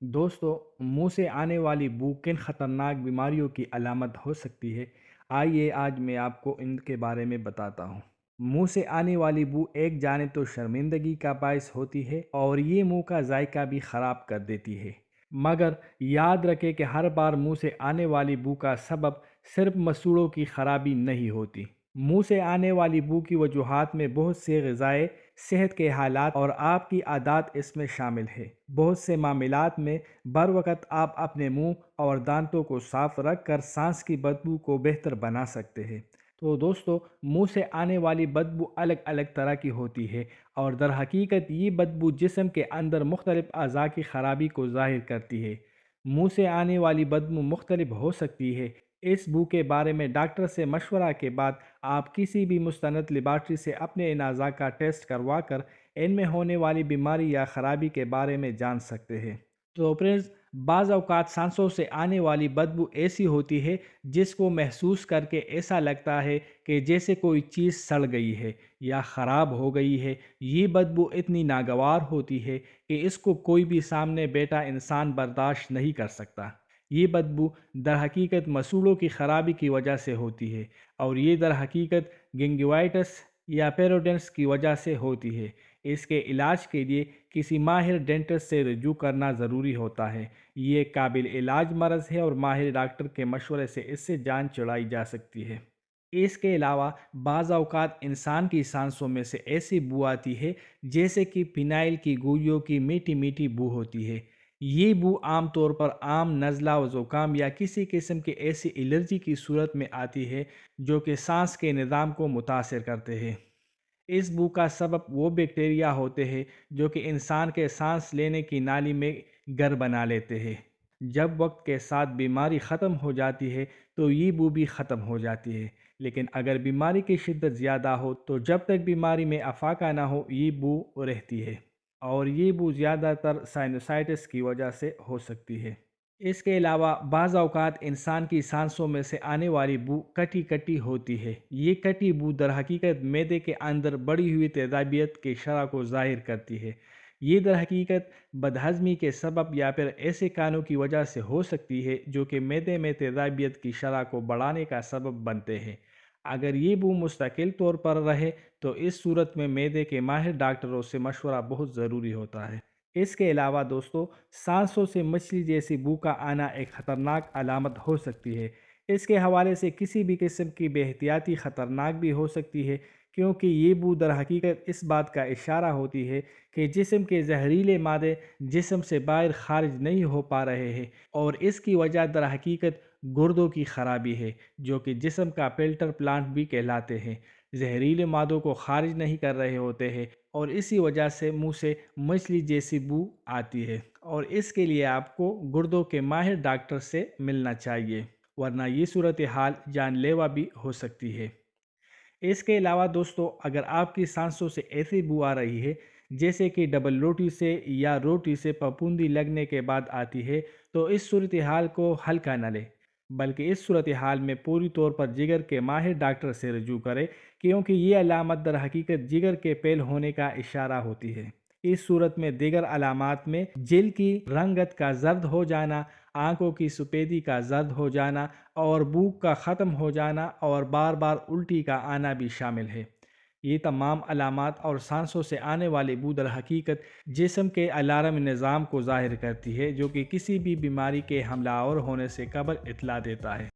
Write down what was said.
دوستو، منہ سے آنے والی بو کن خطرناک بیماریوں کی علامت ہو سکتی ہے؟ آئیے آج میں آپ کو ان کے بارے میں بتاتا ہوں۔ منہ سے آنے والی بو ایک جانب تو شرمندگی کا باعث ہوتی ہے اور یہ منہ کا ذائقہ بھی خراب کر دیتی ہے، مگر یاد رکھیں کہ ہر بار منہ سے آنے والی بو کا سبب صرف مسوڑوں کی خرابی نہیں ہوتی۔ منہ سے آنے والی بو کی وجوہات میں بہت سے غذائے، صحت کے حالات اور آپ کی عادات اس میں شامل ہے۔ بہت سے معاملات میں بروقت آپ اپنے منہ اور دانتوں کو صاف رکھ کر سانس کی بدبو کو بہتر بنا سکتے ہیں۔ تو دوستو، منہ سے آنے والی بدبو الگ الگ طرح کی ہوتی ہے اور در حقیقت یہ بدبو جسم کے اندر مختلف اعضاء کی خرابی کو ظاہر کرتی ہے۔ منہ سے آنے والی بدبو مختلف ہو سکتی ہے۔ اس بو کے بارے میں ڈاکٹر سے مشورہ کے بعد آپ کسی بھی مستند لیبارٹری سے اپنے ان اعضاء کا ٹیسٹ کروا کر ان میں ہونے والی بیماری یا خرابی کے بارے میں جان سکتے ہیں۔ تو فرینڈز، بعض اوقات سانسوں سے آنے والی بدبو ایسی ہوتی ہے جس کو محسوس کر کے ایسا لگتا ہے کہ جیسے کوئی چیز سڑ گئی ہے یا خراب ہو گئی ہے۔ یہ بدبو اتنی ناگوار ہوتی ہے کہ اس کو کوئی بھی سامنے بیٹھا انسان برداشت نہیں کر سکتا۔ یہ بدبو در حقیقت مسوڑوں کی خرابی کی وجہ سے ہوتی ہے اور یہ در حقیقت گنگیوائٹس یا پیروڈنٹس کی وجہ سے ہوتی ہے۔ اس کے علاج کے لیے کسی ماہر ڈینٹسٹ سے رجوع کرنا ضروری ہوتا ہے۔ یہ ایک قابل علاج مرض ہے اور ماہر ڈاکٹر کے مشورے سے اس سے جان چھڑائی جا سکتی ہے۔ اس کے علاوہ بعض اوقات انسان کی سانسوں میں سے ایسی بو آتی ہے جیسے کہ فینائل کی گولیوں کی میٹھی میٹھی بو ہوتی ہے۔ یہ بو عام طور پر عام نزلہ و زکام یا کسی قسم کی ایسی الرجی کی صورت میں آتی ہے جو کہ سانس کے نظام کو متاثر کرتے ہیں۔ اس بو کا سبب وہ بیکٹیریا ہوتے ہیں جو کہ انسان کے سانس لینے کی نالی میں گھر بنا لیتے ہیں۔ جب وقت کے ساتھ بیماری ختم ہو جاتی ہے تو یہ بو بھی ختم ہو جاتی ہے، لیکن اگر بیماری کی شدت زیادہ ہو تو جب تک بیماری میں افاقہ نہ ہو یہ بو رہتی ہے، اور یہ بو زیادہ تر سائنوسائٹس کی وجہ سے ہو سکتی ہے۔ اس کے علاوہ بعض اوقات انسان کی سانسوں میں سے آنے والی بو کٹی کٹی ہوتی ہے۔ یہ کٹی بو در حقیقت معدے کے اندر بڑھی ہوئی تیزابیت کی شرح کو ظاہر کرتی ہے۔ یہ در حقیقت بدہضمی کے سبب یا پھر ایسے کانوں کی وجہ سے ہو سکتی ہے جو کہ معدے میں تیزابیت کی شرح کو بڑھانے کا سبب بنتے ہیں۔ اگر یہ بو مستقل طور پر رہے تو اس صورت میں معدے کے ماہر ڈاکٹروں سے مشورہ بہت ضروری ہوتا ہے۔ اس کے علاوہ دوستو، سانسوں سے مچھلی جیسی بو کا آنا ایک خطرناک علامت ہو سکتی ہے۔ اس کے حوالے سے کسی بھی قسم کی بے احتیاطی خطرناک بھی ہو سکتی ہے، کیونکہ یہ بو در حقیقت اس بات کا اشارہ ہوتی ہے کہ جسم کے زہریلے مادے جسم سے باہر خارج نہیں ہو پا رہے ہیں، اور اس کی وجہ در حقیقت گردوں کی خرابی ہے، جو کہ جسم کا فلٹر پلانٹ بھی کہلاتے ہیں۔ زہریلے مادوں کو خارج نہیں کر رہے ہوتے ہیں اور اسی وجہ سے منہ سے مچھلی جیسی بو آتی ہے، اور اس کے لیے آپ کو گردوں کے ماہر ڈاکٹر سے ملنا چاہیے، ورنہ یہ صورتحال جان لیوا بھی ہو سکتی ہے۔ اس کے علاوہ دوستو، اگر آپ کی سانسوں سے ایسی بو آ رہی ہے جیسے کہ ڈبل روٹی سے یا روٹی سے پھپھوندی لگنے کے بعد آتی ہے، تو اس صورتحال کو ہلکا نہ لیں، بلکہ اس صورتحال میں پوری طور پر جگر کے ماہر ڈاکٹر سے رجوع کریں، کیونکہ یہ علامت در حقیقت جگر کے فیل ہونے کا اشارہ ہوتی ہے۔ اس صورت میں دیگر علامات میں جلد کی رنگت کا زرد ہو جانا، آنکھوں کی سفیدی کا زرد ہو جانا اور بھوک کا ختم ہو جانا اور بار بار الٹی کا آنا بھی شامل ہے۔ یہ تمام علامات اور سانسوں سے آنے والی بو در حقیقت جسم کے الارم نظام کو ظاہر کرتی ہے، جو کہ کسی بھی بیماری کے حملہ آور ہونے سے قبل اطلاع دیتا ہے۔